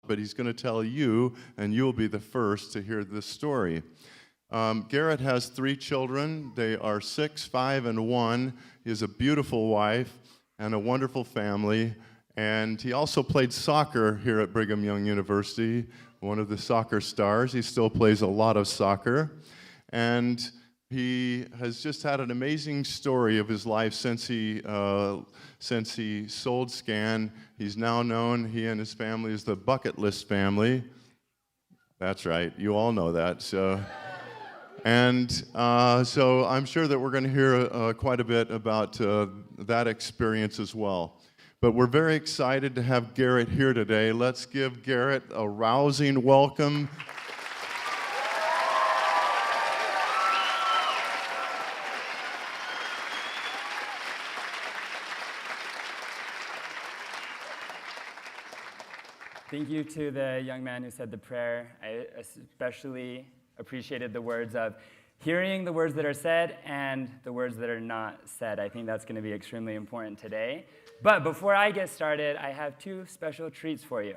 but he's going to tell you, and you'll be the first to hear this story. Garrett has 3 children. They are 6, 5, and 1. He has a beautiful wife and a wonderful family, and he also played soccer here at Brigham Young University, one of the soccer stars. He still plays a lot of soccer, and he has just had an amazing story of his life since he sold Scan. He's now known, he and his family, as the Bucket List family. That's right, you all know that. So I'm sure that we're going to hear quite a bit about that experience as well. But we're very excited to have Garrett here today. Let's give Garrett a rousing welcome. Thank you to the young man who said the prayer. I especially appreciated the words of hearing the words that are said and the words that are not said. I think that's going to be extremely important today. But before I get started, I have 2 special treats for you.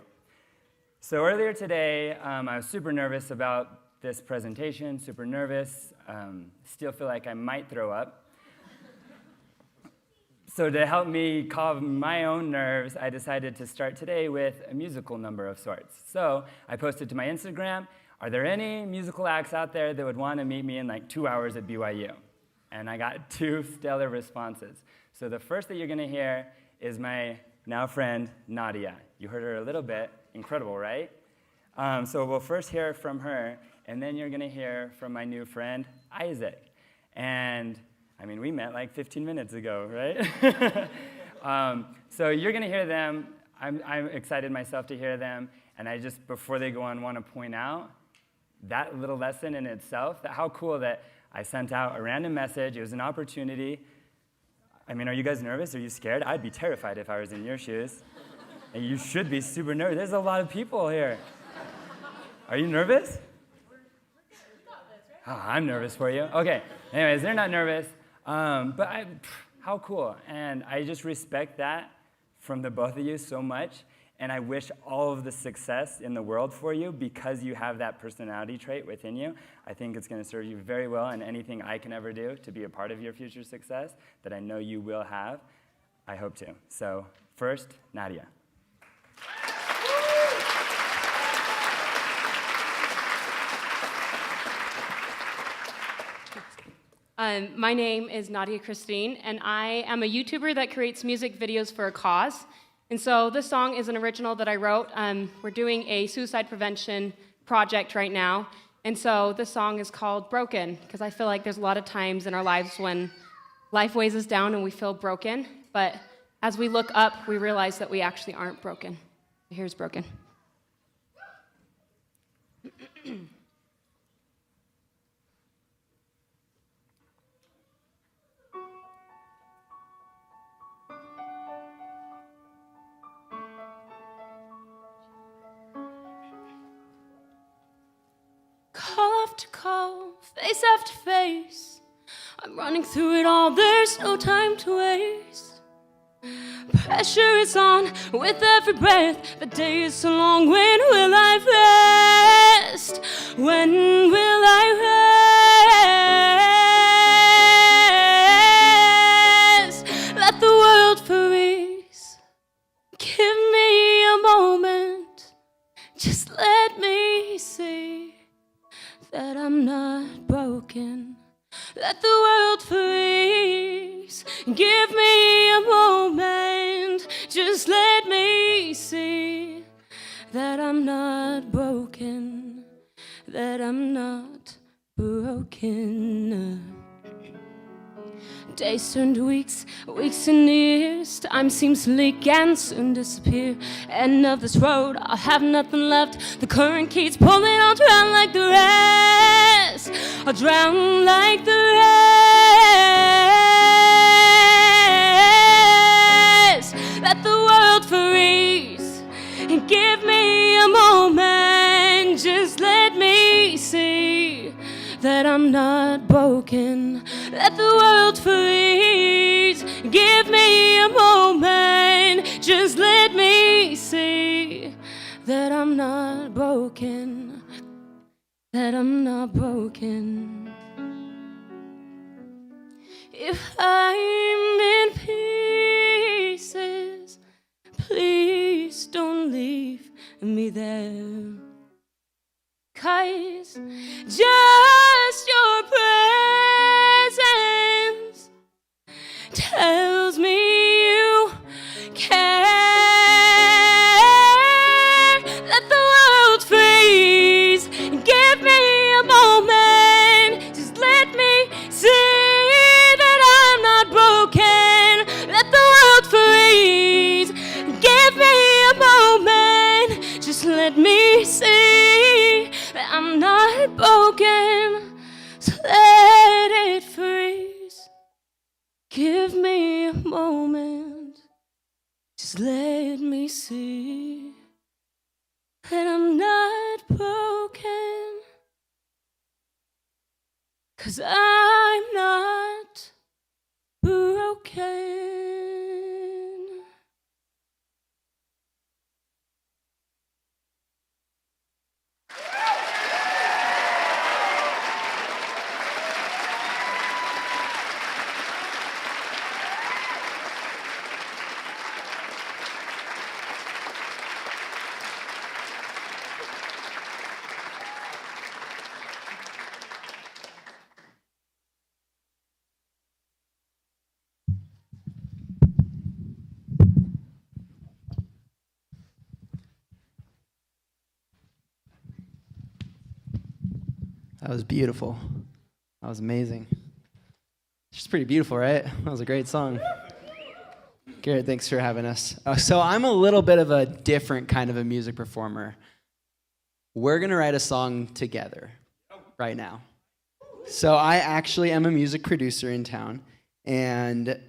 So earlier today, I was super nervous about this presentation, super nervous. Still feel like I might throw up. So to help me calm my own nerves, I decided to start today with a musical number of sorts. So I posted to my Instagram, are there any musical acts out there that would want to meet me in like 2 hours at BYU? And I got 2 stellar responses. So the first that you're going to hear is my now friend, Nadia. You heard her a little bit. Incredible, right? So we'll first hear from her, and then you're going to hear from my new friend, Isaac. And I mean, we met like 15 minutes ago, right? So you're going to hear them. I'm excited myself to hear them. And I just, before they go on, want to point out that little lesson in itself, that how cool that I sent out a random message. It was an opportunity. I mean, are you guys nervous? Are you scared? I'd be terrified if I was in your shoes. And you should be super nervous. There's a lot of people here. Are you nervous? Oh, I'm nervous for you. Okay. Anyways, they're not nervous. But how cool. And I just respect that from the both of you so much. And I wish all of the success in the world for you because you have that personality trait within you. I think it's going to serve you very well in anything I can ever do to be a part of your future success that I know you will have. I hope to. So first, Nadia. My name is Nadia Christine, and I am a YouTuber that creates music videos for a cause. And so this song is an original that I wrote. We're doing a suicide prevention project right now. And so this song is called Broken, because I feel like there's a lot of times in our lives when life weighs us down and we feel broken. But as we look up, we realize that we actually aren't broken. Here's Broken. Call after call, face after face, I'm running through it all, there's no time to waste. Pressure is on with every breath, the day is so long, when will I rest? When will I rest? Let the world freeze, give me a moment, just let me see that I'm not broken. Let the world freeze. Give me a moment. Just let me see that I'm not broken. That I'm not broken. Days turn to weeks, weeks and years. Time seems sleek and soon disappear. End of this road, I'll have nothing left. The current keeps pulling, I'll drown like the rest. I'll drown like the rest. Let the world freeze and give me a moment. Just let me see that I'm not broken. Let the world freeze. Give me a moment. Just let me see that I'm not broken, that I'm not broken. If I'm in pieces, please don't leave me there. 'Cause just your presence tells me you care. Let the world freeze. Give me a moment. Just let me see that I'm not broken. Let the world freeze. Give me a moment. Just let me see that I'm not broken. So let it freeze. Give me a moment. Just let me see that I'm not broken. 'Cause I'm not broken. That was beautiful. That was amazing. She's pretty beautiful, right? That was a great song. Garrett, thanks for having us. So I'm a little bit of a different kind of a music performer. We're going to write a song together right now. So I actually am a music producer in town, and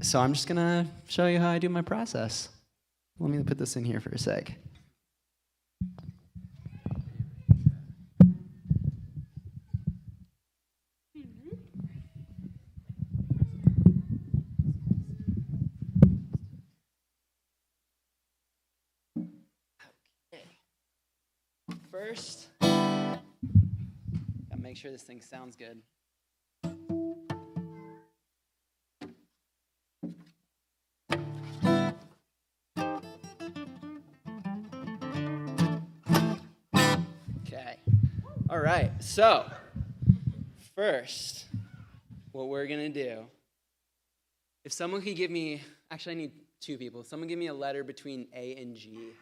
so I'm just going to show you how I do my process. Let me put this in here for a sec. First, gotta make sure this thing sounds good. Okay. All right. So, first, what we're gonna do, if someone could give me, actually I need two people. Someone give me a letter between A and G.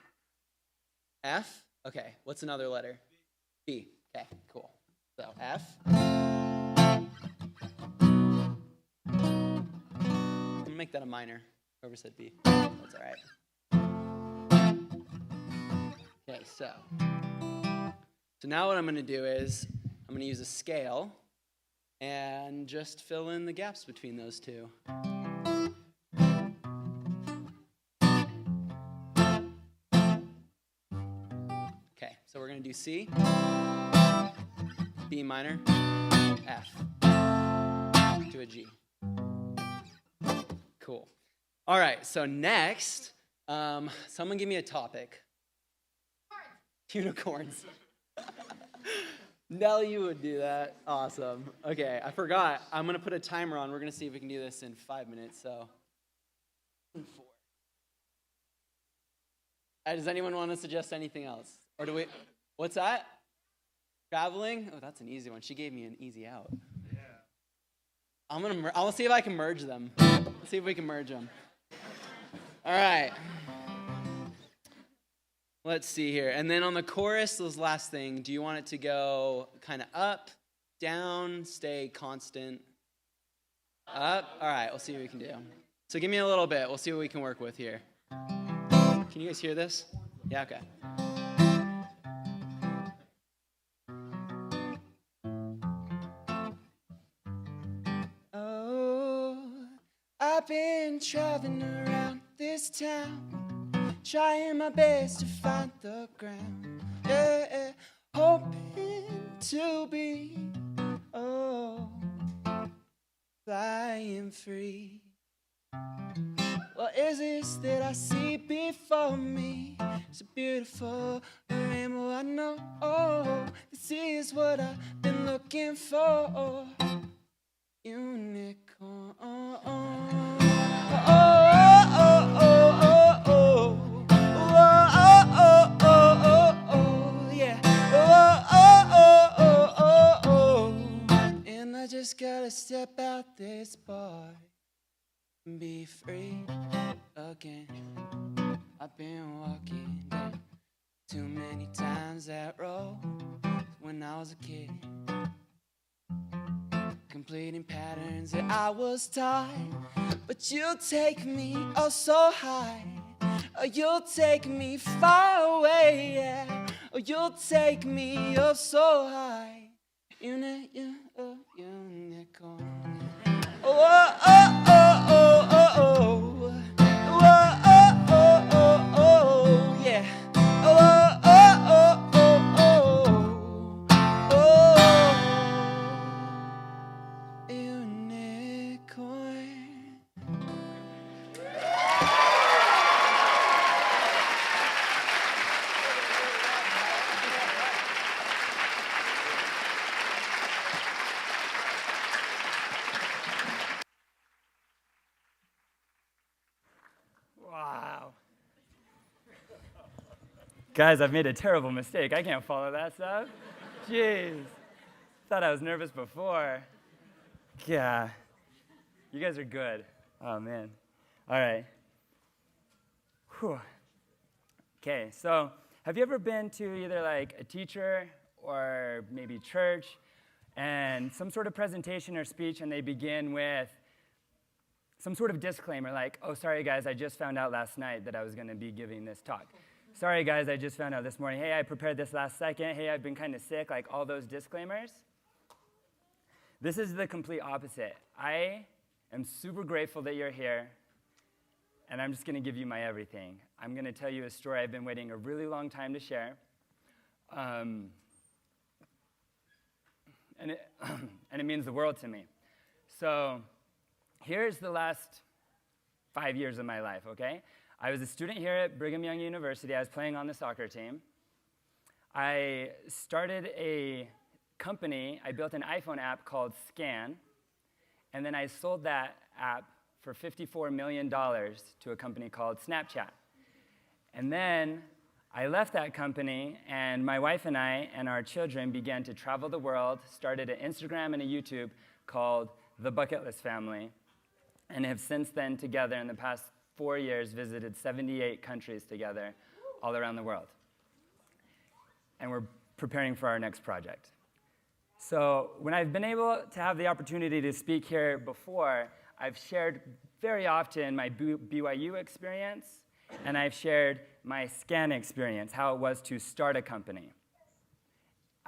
F? Okay, what's another letter? B. Okay, cool. So F. I'm gonna make that a minor. Whoever said B. That's all right. Okay, so now what I'm gonna do is I'm gonna use a scale and just fill in the gaps between those two. So we're going to do C, B minor, F, to a G. Cool. All right, so next, someone give me a topic. Unicorns. Nelly, you would do that. Awesome. Okay, I forgot. I'm going to put a timer on. We're going to see if we can do this in 5 minutes. So, 4. Does anyone want to suggest anything else? Or do we, what's that? Traveling? Oh, that's an easy one. She gave me an easy out. Yeah. I'll see if I can merge them. Let's see if we can merge them. All right. Let's see here. And then on the chorus, this last thing, do you want it to go kind of up, down, stay constant? Up? All right, we'll see what we can do. So give me a little bit. We'll see what we can work with here. Can you guys hear this? Yeah, okay. I've been traveling around this town, trying my best to find the ground, yeah, hoping to be, flying free. What is this that I see before me? so beautiful. A rainbow, I know. This is what I've been looking for. Unicorn. Yeah. And I just gotta step out this bar and be free again. I've been walking down too many times that road when I was a kid, completing patterns that I was taught. But you'll take me oh so high, or you'll take me far away, yeah. Or you'll take me oh so high. Unicorn. Oh, oh, oh, oh, oh, oh. Oh, oh, oh, oh, oh, yeah. Oh, oh, oh, oh, oh, oh. Unicorn. Wow. Guys, I've made a terrible mistake. I can't follow that stuff. Jeez. Thought I was nervous before. Yeah. You guys are good. Oh, man. All right. Whew. Okay, so have you ever been to either like a teacher or maybe church and some sort of presentation or speech, and they begin with some sort of disclaimer like, oh, sorry, guys, I just found out last night that I was going to be giving this talk. Sorry, guys, I just found out this morning. Hey, I prepared this last second. Hey, I've been kind of sick, like all those disclaimers. This is the complete opposite. I am super grateful that you're here, and I'm just going to give you my everything. I'm going to tell you a story I've been waiting a really long time to share. And it means the world to me. So here's the last 5 years of my life, okay? I was a student here at Brigham Young University. I was playing on the soccer team. I started a company. I built an iPhone app called Scan, and then I sold that app for $54 million to a company called Snapchat. And then I left that company, and my wife and I and our children began to travel the world, started an Instagram and a YouTube called The Bucket List Family, and have since then together in the past 4 years visited 78 countries together all around the world. And we're preparing for our next project. So when I've been able to have the opportunity to speak here before, I've shared very often my BYU experience, and I've shared my Scan experience, how it was to start a company.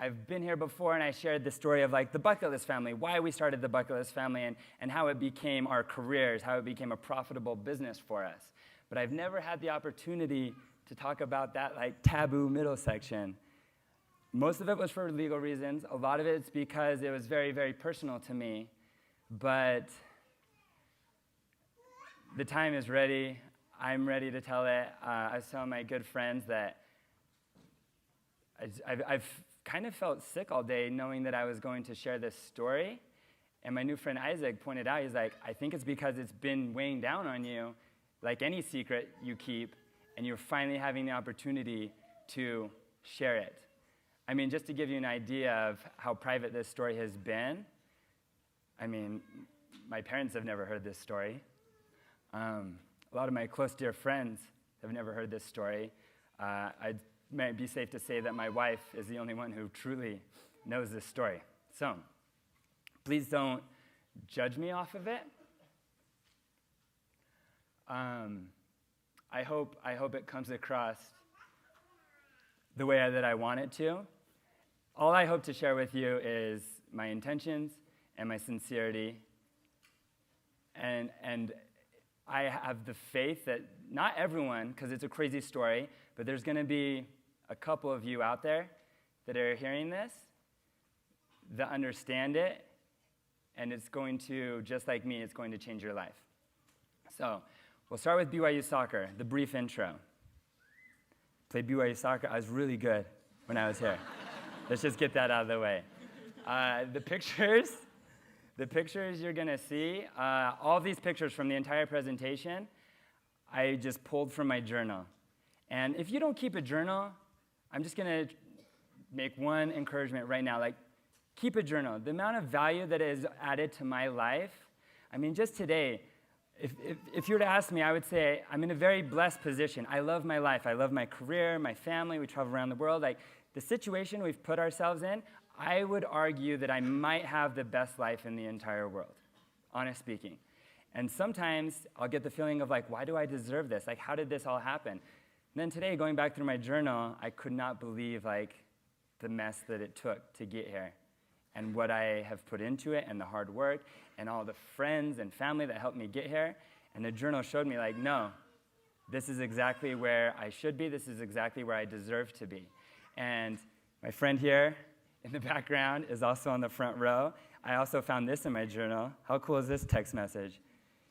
I've been here before, and I shared the story of like the Bucket List Family, why we started the Bucket List Family, and how it became our careers, how it became a profitable business for us. But I've never had the opportunity to talk about that like taboo middle section. Most of it was for legal reasons. A lot of it's because it was very, very personal to me. But the time is ready. I'm ready to tell it. I was telling my good friends that I've kind of felt sick all day knowing that I was going to share this story. And my new friend Isaac pointed out, he's like, I think it's because it's been weighing down on you, like any secret you keep, and you're finally having the opportunity to share it. I mean, just to give you an idea of how private this story has been, I mean, my parents have never heard this story. A lot of my close, dear friends have never heard this story. It might be safe to say that my wife is the only one who truly knows this story. So, please don't judge me off of it. I hope it comes across the way that I want it to. All I hope to share with you is my intentions and my sincerity. And I have the faith that not everyone, because it's a crazy story, but there's going to be a couple of you out there that are hearing this that understand it, and it's going to, just like me, it's going to change your life. So we'll start with BYU soccer, the brief intro. Played BYU soccer. I was really good when I was here. Let's just get that out of the way. The pictures you're gonna see, all of these pictures from the entire presentation, I just pulled from my journal. And if you don't keep a journal, I'm just gonna make one encouragement right now, like keep a journal. The amount of value that is added to my life, I mean, just today, if you were to ask me, I would say I'm in a very blessed position. I love my life. I love my career, my family. We travel around the world. Like the situation we've put ourselves in, I would argue that I might have the best life in the entire world, honest speaking. And sometimes I'll get the feeling of like, why do I deserve this? Like, how did this all happen? And then today, going back through my journal, I could not believe like the mess that it took to get here, and what I have put into it, and the hard work, and all the friends and family that helped me get here. And the journal showed me like, no, this is exactly where I should be. This is exactly where I deserve to be. And my friend here in the background is also on the front row. I also found this in my journal. How cool is this text message?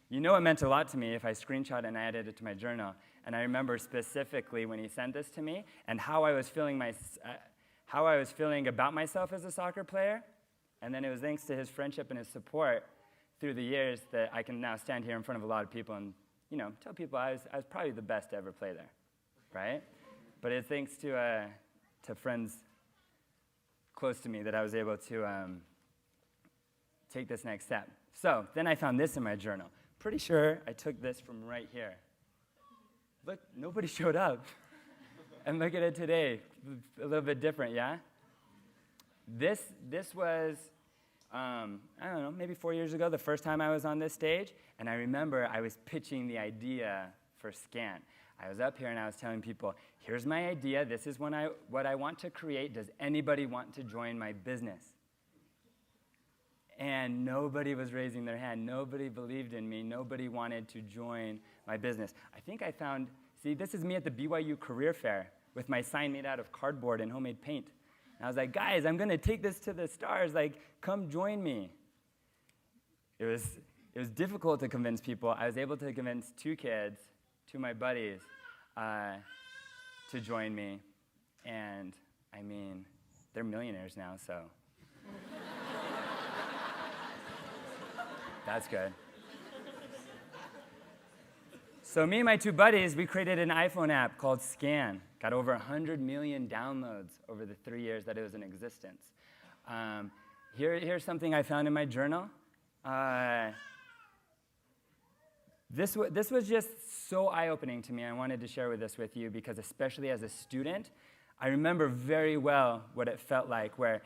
You know it meant a lot to me if I screenshot and I added it to my journal. And I remember specifically when he sent this to me and how I was feeling about myself as a soccer player. And then it was thanks to his friendship and his support through the years that I can now stand here in front of a lot of people and, you know, tell people I was probably the best to ever play there, right? But it's thanks to friends close to me that I was able to take this next step. So then I found this in my journal. Pretty sure I took this from right here. Look, nobody showed up. And look at it today, a little bit different, yeah? This was, I don't know, maybe 4 years ago, the first time I was on this stage, and I remember I was pitching the idea for Scan. I was up here and I was telling people, here's my idea, this is what I want to create, does anybody want to join my business? And nobody was raising their hand, nobody believed in me, nobody wanted to join my business. I think I found, see, this is me at the BYU Career Fair with my sign made out of cardboard and homemade paint. And I was like, guys, I'm going to take this to the stars. Like, come join me. It was difficult to convince people. I was able to convince 2 kids, 2 of my buddies, to join me. And, I mean, they're millionaires now, so. That's good. So me and my 2 buddies, we created an iPhone app called Scan. Got over 100 million downloads over the 3 years that it was in existence. Here's something I found in my journal. This was just so eye-opening to me. I wanted to share this with you because especially as a student, I remember very well what it felt like where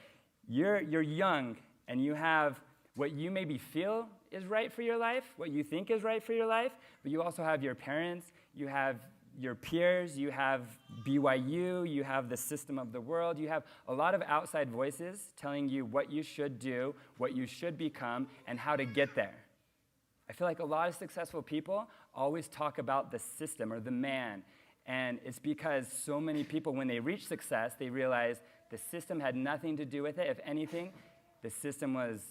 you're young and you have what you maybe feel is right for your life, what you think is right for your life, but you also have your parents, you have your peers, you have BYU, you have the system of the world, you have a lot of outside voices telling you what you should do, what you should become, and how to get there. I feel like a lot of successful people always talk about the system or the man, and it's because so many people, when they reach success, they realize the system had nothing to do with it. If anything, the system was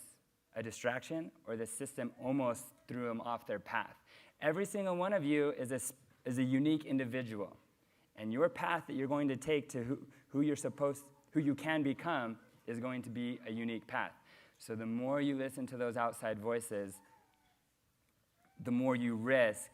a distraction, or the system almost threw them off their path. Every single one of you is a unique individual, and your path that you're going to take to who you can become is going to be a unique path. So the more you listen to those outside voices, the more you risk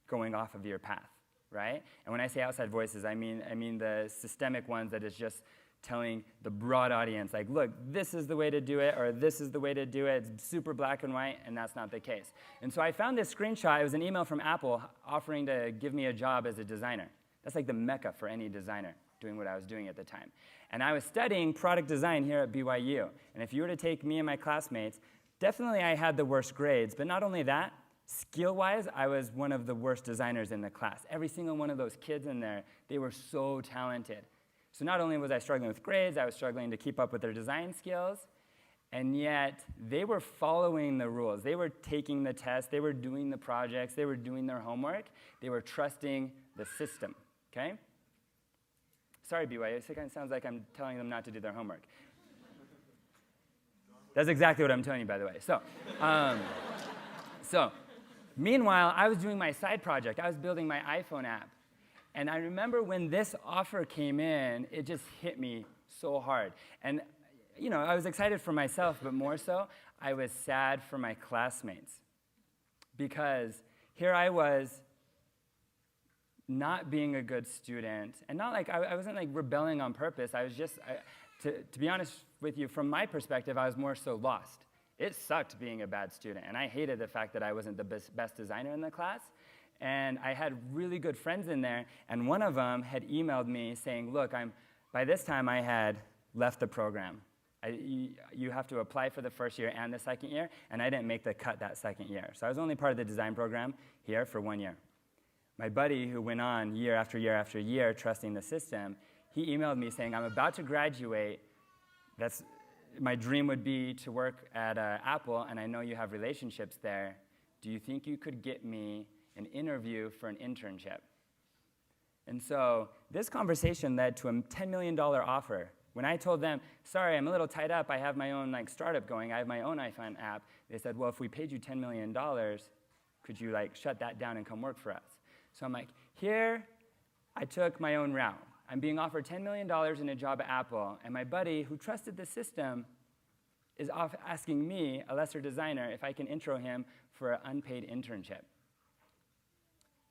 going off of your path, right? And when I say outside voices, I mean the systemic ones that is just telling the broad audience, like, look, this is the way to do it, or this is the way to do it. It's super black and white, and that's not the case. And so I found this screenshot. It was an email from Apple offering to give me a job as a designer. That's like the mecca for any designer, doing what I was doing at the time. And I was studying product design here at BYU. And if you were to take me and my classmates, definitely I had the worst grades. But not only that, skill-wise, I was one of the worst designers in the class. Every single one of those kids in there, they were so talented. So not only was I struggling with grades, I was struggling to keep up with their design skills, and yet they were following the rules. They were taking the tests, they were doing the projects, they were doing their homework, they were trusting the system, okay? Sorry, BYU, it kind of sounds like I'm telling them not to do their homework. That's exactly what I'm telling you, by the way. So, meanwhile, I was doing my side project. I was building my iPhone app. And I remember when this offer came in, it just hit me so hard. And, I was excited for myself, but more so, I was sad for my classmates. Because here I was, not being a good student, and not like, I wasn't like rebelling on purpose. I was just, to be honest with you, from my perspective, I was more so lost. It sucked being a bad student, and I hated the fact that I wasn't the best designer in the class. And I had really good friends in there, and one of them had emailed me saying, look, by this time I had left the program. You have to apply for the first year and the second year, and I didn't make the cut that second year. So I was only part of the design program here for 1 year. My buddy, who went on year after year after year trusting the system, he emailed me saying, I'm about to graduate. My dream would be to work at Apple, and I know you have relationships there. Do you think you could get me an interview for an internship? And so this conversation led to a $10 million offer. When I told them, sorry, I'm a little tied up, I have my own startup going, I have my own iPhone app, they said, well, if we paid you $10 million, could you shut that down and come work for us? So I'm like, here, I took my own route. I'm being offered $10 million in a job at Apple, and my buddy, who trusted the system, is asking me, a lesser designer, if I can intro him for an unpaid internship.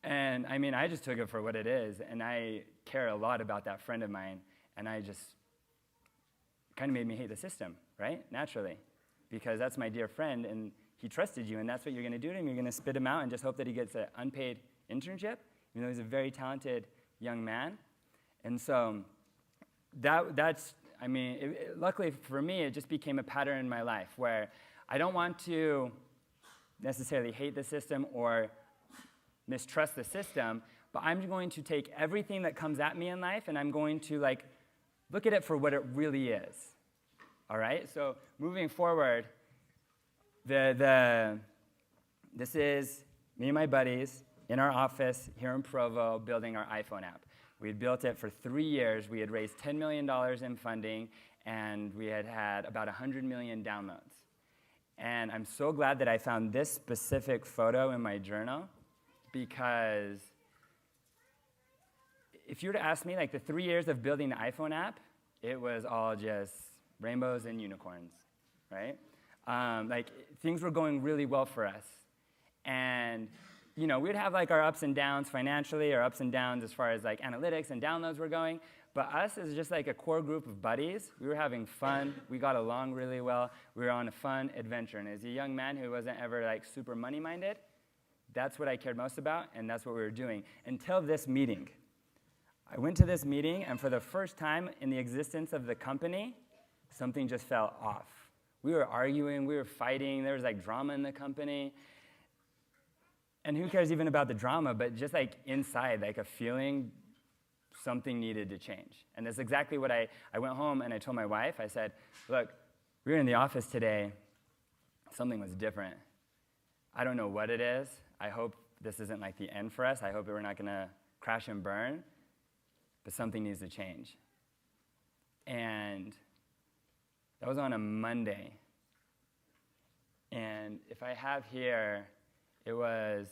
And I just took it for what it is, and I care a lot about that friend of mine, and I just kind of made me hate the system, right? Naturally, because that's my dear friend, and he trusted you, and that's what you're going to do to him. You're going to spit him out and just hope that he gets an unpaid internship, even though he's a very talented young man. And so luckily for me, it just became a pattern in my life where I don't want to necessarily hate the system or mistrust the system, but I'm going to take everything that comes at me in life and I'm going to look at it for what it really is. All right? So moving forward, this is me and my buddies in our office here in Provo building our iPhone app. We had built it for 3 years. We had raised $10 million in funding, and we had about 100 million downloads. And I'm so glad that I found this specific photo in my journal, because if you were to ask me, the 3 years of building the iPhone app, it was all just rainbows and unicorns, right? Things were going really well for us. And we'd have our ups and downs financially, or ups and downs as far as analytics and downloads were going. But us as just a core group of buddies, we were having fun. We got along really well. We were on a fun adventure. And as a young man who wasn't ever super money-minded, that's what I cared most about, and that's what we were doing. Until this meeting. I went to this meeting, and for the first time in the existence of the company, something just fell off. We were arguing, we were fighting, there was drama in the company. And who cares even about the drama, but just inside, a feeling something needed to change. And that's exactly what I went home and I told my wife. I said, look, we were in the office today. Something was different. I don't know what it is. I hope this isn't the end for us. I hope we're not going to crash and burn. But something needs to change. And that was on a Monday. And if I have here, it was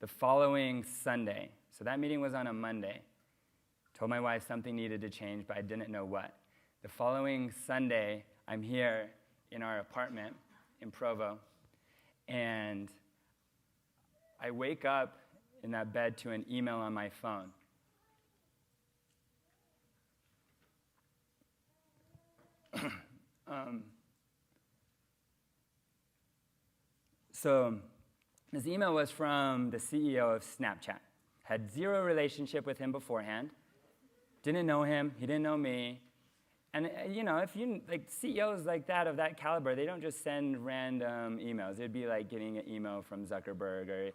the following Sunday. So that meeting was on a Monday. Told my wife something needed to change, but I didn't know what. The following Sunday, I'm here in our apartment in Provo, and I wake up in that bed to an email on my phone. So this email was from the CEO of Snapchat. Had zero relationship with him beforehand. Didn't know him. He didn't know me. And if you CEOs like that of that caliber, they don't just send random emails. It'd be like getting an email from Zuckerberg or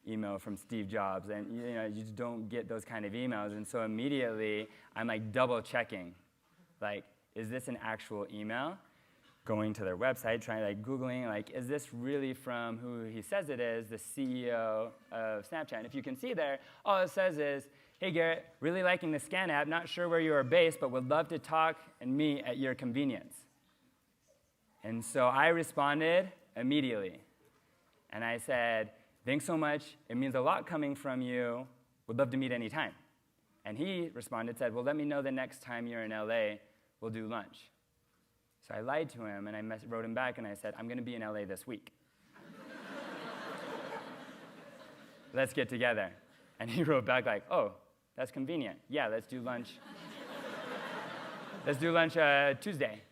email from Steve Jobs, and you just don't get those kind of emails. And so immediately I'm double checking, is this an actual email? Going to their website, trying Googling, is this really from who he says it is, the CEO of Snapchat? And if you can see there, all it says is, hey Garrett, really liking the Scan app, not sure where you are based, but would love to talk and meet at your convenience. And so I responded immediately. And I said, thanks so much, it means a lot coming from you, would love to meet anytime. And he responded, said, well, let me know the next time you're in LA, we'll do lunch. So I lied to him, and I wrote him back, and I said, I'm going to be in LA this week. Let's get together. And he wrote back like, oh, that's convenient. Yeah, let's do lunch. Let's do lunch Tuesday.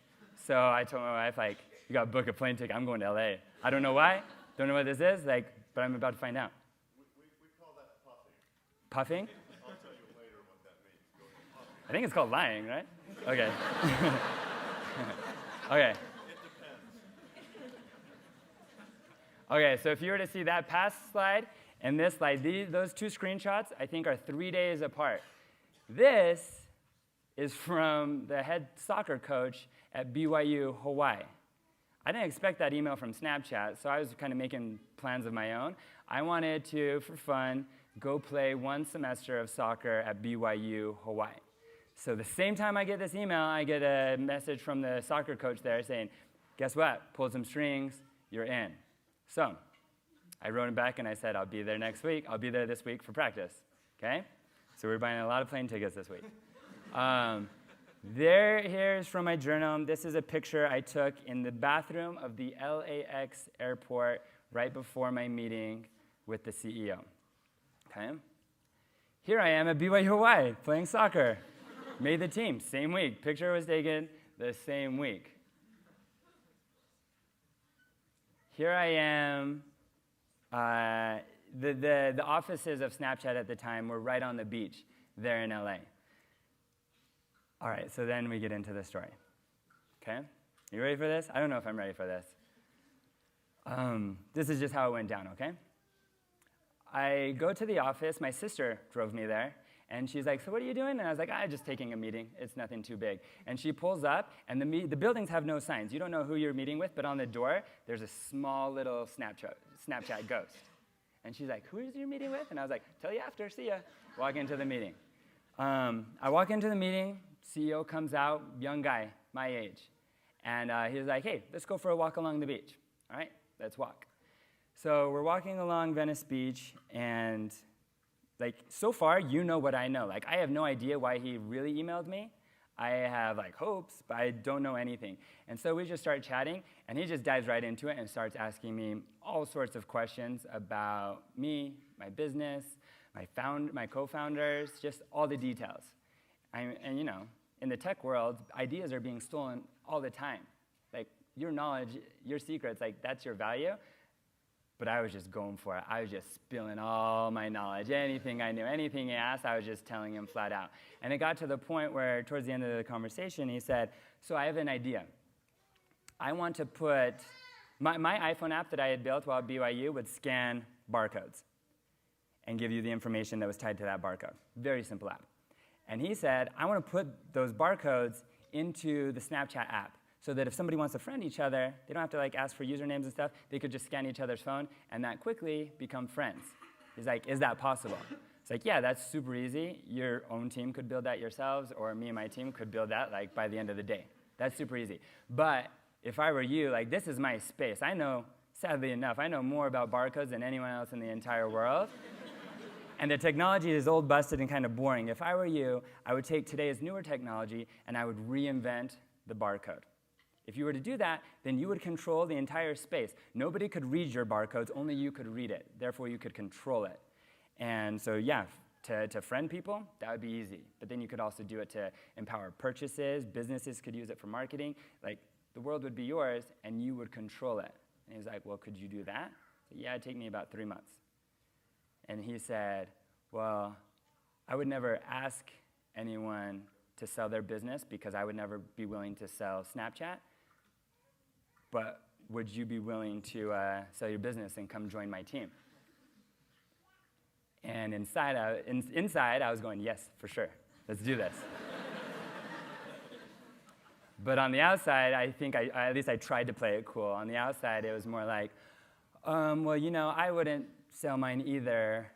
So I told my wife, like, you got to book a plane ticket. I'm going to LA. I don't know why. Don't know what this is, like, but I'm about to find out. We call that puffing. Puffing? I'll tell you later what that means. I think it's called lying, right? Okay. Okay. It depends. Okay, so if you were to see that past slide and this slide, those two screenshots, I think, are 3 days apart. This is from the head soccer coach at BYU, Hawaii. I didn't expect that email from Snapchat, so I was kind of making plans of my own. I wanted to, for fun, go play 1 semester of soccer at BYU, Hawaii. So the same time I get this email, I get a message from the soccer coach there saying, guess what? Pull some strings, you're in. So I wrote him back and I said, I'll be there next week. I'll be there this week for practice, okay? So we're buying a lot of plane tickets this week. Here's from my journal. This is a picture I took in the bathroom of the LAX airport right before my meeting with the CEO, okay? Here I am at BYU Hawaii playing soccer. Made the team, same week. Picture was taken the same week. Here I am. The offices of Snapchat at the time were right on the beach there in LA. All right, so then we get into the story. Okay? You ready for this? I don't know if I'm ready for this. This is just how it went down, okay? I go to the office. My sister drove me there. And she's like, so what are you doing? And I was like, I'm just taking a meeting. It's nothing too big. And she pulls up, and the buildings have no signs. You don't know who you're meeting with, but on the door, there's a small little Snapchat ghost. And she's like, who is you meeting with? And I was like, tell you after, see ya. Walk into the meeting. I walk into the meeting. CEO comes out, young guy, my age. And he's like, hey, let's go for a walk along the beach. All right, let's walk. So we're walking along Venice Beach, and like, so far, you know what I know. Like, I have no idea why he really emailed me. I have, like, hopes, but I don't know anything. And so we just start chatting, and he just dives right into it and starts asking me all sorts of questions about me, my business, my co-founders, just all the details. And, you know, in the tech world, ideas are being stolen all the time. Like, your knowledge, your secrets, like, that's your value. But I was just going for it. I was just spilling all my knowledge. Anything I knew, anything he asked, I was just telling him flat out. And it got to the point where, towards the end of the conversation, he said, so I have an idea. I want to put, my iPhone app that I had built while at BYU would scan barcodes and give you the information that was tied to that barcode. Very simple app. And he said, I want to put those barcodes into the Snapchat app, so that if somebody wants to friend each other, they don't have to like ask for usernames and stuff. They could just scan each other's phone and that quickly become friends. He's like, is that possible? It's like, yeah, that's super easy. Your own team could build that yourselves, or me and my team could build that like by the end of the day. That's super easy. But if I were you, like, this is my space. I know, sadly enough, I know more about barcodes than anyone else in the entire world. And the technology is old, busted, and kind of boring. If I were you, I would take today's newer technology and I would reinvent the barcode. If you were to do that, then you would control the entire space. Nobody could read your barcodes, only you could read it. Therefore, you could control it. And so, yeah, to friend people, that would be easy. But then you could also do it to empower purchases. Businesses could use it for marketing. Like, the world would be yours, and you would control it. And he's like, well, could you do that? I said, yeah, it'd take me about 3 months. And he said, well, I would never ask anyone to sell their business because I would never be willing to sell Snapchat. But would you be willing to sell your business and come join my team? And inside, I was going, yes, for sure. Let's do this. But on the outside, I think at least I tried to play it cool. On the outside, it was more like, well, you know, I wouldn't sell mine either,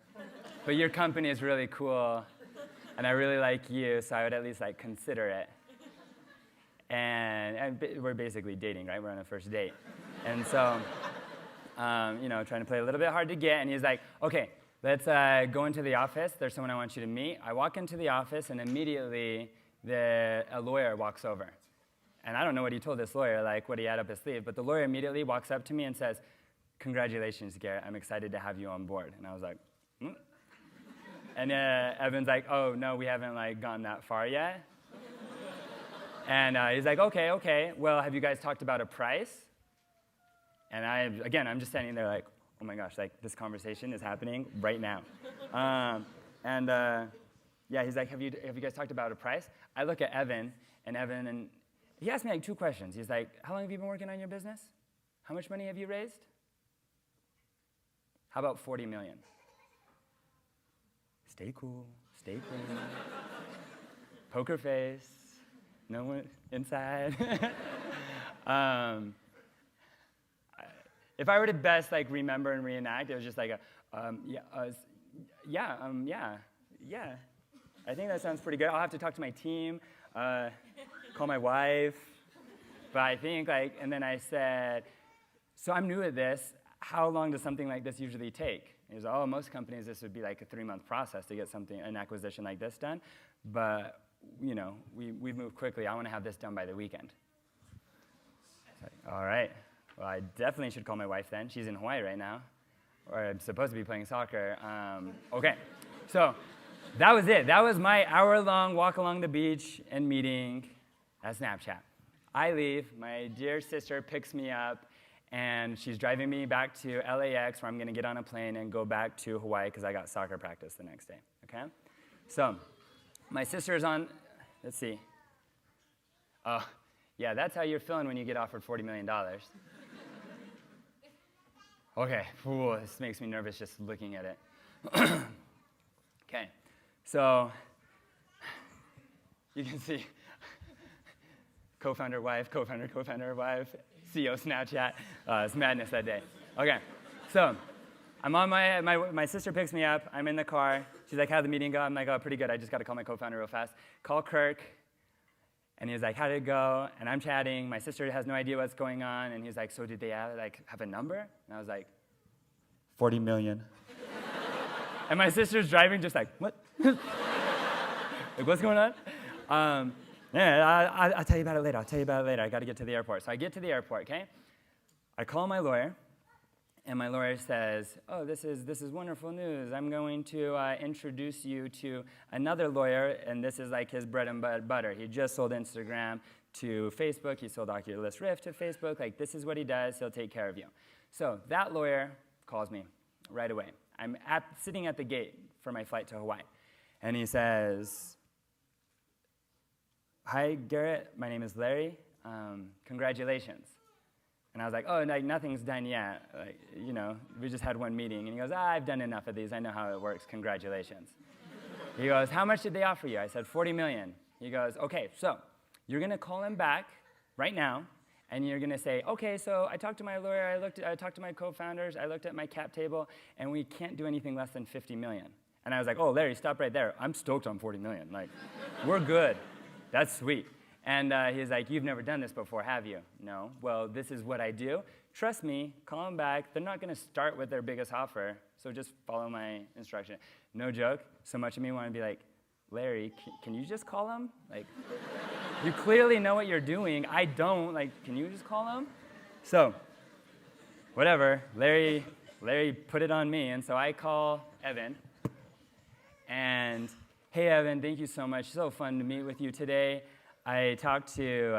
but your company is really cool, and I really like you, so I would at least like consider it. And we're basically dating, right? We're on a first date. And so, you know, trying to play a little bit hard to get. And he's like, okay, let's go into the office. There's someone I want you to meet. I walk into the office, and immediately a lawyer walks over. And I don't know what he told this lawyer, like what he had up his sleeve, but the lawyer immediately walks up to me and says, "Congratulations, Garrett. I'm excited to have you on board." And I was like, hmm? And Evan's like, "Oh, no, we haven't gone that far yet." And he's like, okay. Well, have you guys talked about a price? And I'm just standing there like, oh my gosh, this conversation is happening right now. Yeah, he's like, have you guys talked about a price? I look at Evan, and he asked me 2 questions. He's like, how long have you been working on your business? How much money have you raised? How about 40 million? Stay cool. Poker face. No one inside. If I were to best remember and reenact, it was just yeah. I think that sounds pretty good. I'll have to talk to my team, call my wife. But I think and then I said, so I'm new at this. How long does something like this usually take? He was, oh, most companies this would be a 3-month process to get an acquisition like this done. But we've moved quickly. I want to have this done by the weekend. All right. Well, I definitely should call my wife then. She's in Hawaii right now, or I'm supposed to be playing soccer. Okay. So that was it. That was my hour-long walk along the beach and meeting at Snapchat. I leave. My dear sister picks me up, and she's driving me back to LAX, where I'm going to get on a plane and go back to Hawaii because I got soccer practice the next day. Okay? So my sister's on, let's see. Oh, yeah, that's how you're feeling when you get offered $40 million. Okay, ooh, this makes me nervous just looking at it. Okay, so you can see co-founder, wife, CEO Snapchat. It's madness that day. Okay, so I'm on my sister picks me up. I'm in the car. She's like, how'd the meeting go? I'm like, oh, pretty good. I just got to call my co-founder real fast. Call Kirk. And he was like, how did it go? And I'm chatting. My sister has no idea what's going on. And he's like, so did they have a number? And I was like, 40 million. And my sister's driving just like, what? What's going on? I'll tell you about it later. I got to get to the airport. So I get to the airport, okay? I call my lawyer. And my lawyer says, oh, this is wonderful news. I'm going to introduce you to another lawyer, and this is his bread and butter. He just sold Instagram to Facebook. He sold Oculus Rift to Facebook. This is what he does. He'll take care of you. So that lawyer calls me right away. I'm sitting at the gate for my flight to Hawaii. And he says, hi, Garrett. My name is Larry. Congratulations. And I was like, oh, nothing's done yet. We just had one meeting. And he goes, I've done enough of these. I know how it works. Congratulations. He goes, how much did they offer you? I said, 40 million. He goes, okay, so you're going to call him back right now, and you're going to say, okay, so I talked to my lawyer, I talked to my co-founders, I looked at my cap table, and we can't do anything less than 50 million. And I was like, oh, Larry, stop right there. I'm stoked on 40 million. We're good. That's sweet. And he's like, you've never done this before, have you? No. Well, this is what I do. Trust me, call them back. They're not going to start with their biggest offer, so just follow my instruction. No joke. So much of me want to be like, Larry, can you just call him? You clearly know what you're doing. I don't. Can you just call him? So, whatever. Larry put it on me, and so I call Evan. And, hey, Evan, thank you so much. So fun to meet with you today. I talked to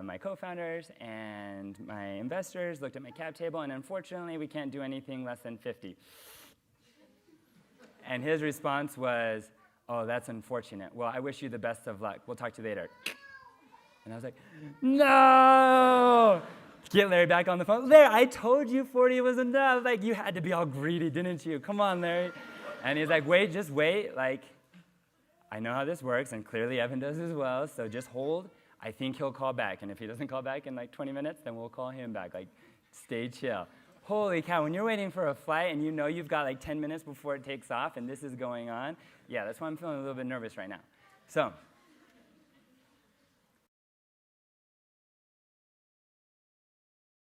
my co-founders and my investors, looked at my cap table, and unfortunately, we can't do anything less than 50. And his response was, oh, that's unfortunate. Well, I wish you the best of luck. We'll talk to you later. And I was like, no! Get Larry back on the phone. Larry, I told you 40 was enough. You had to be all greedy, didn't you? Come on, Larry. And he's like, wait, just wait. I know how this works, and clearly Evan does as well, so just hold. I think he'll call back, and if he doesn't call back in 20 minutes, then we'll call him back. Stay chill. Holy cow, when you're waiting for a flight and you know you've got 10 minutes before it takes off and this is going on, yeah, that's why I'm feeling a little bit nervous right now. So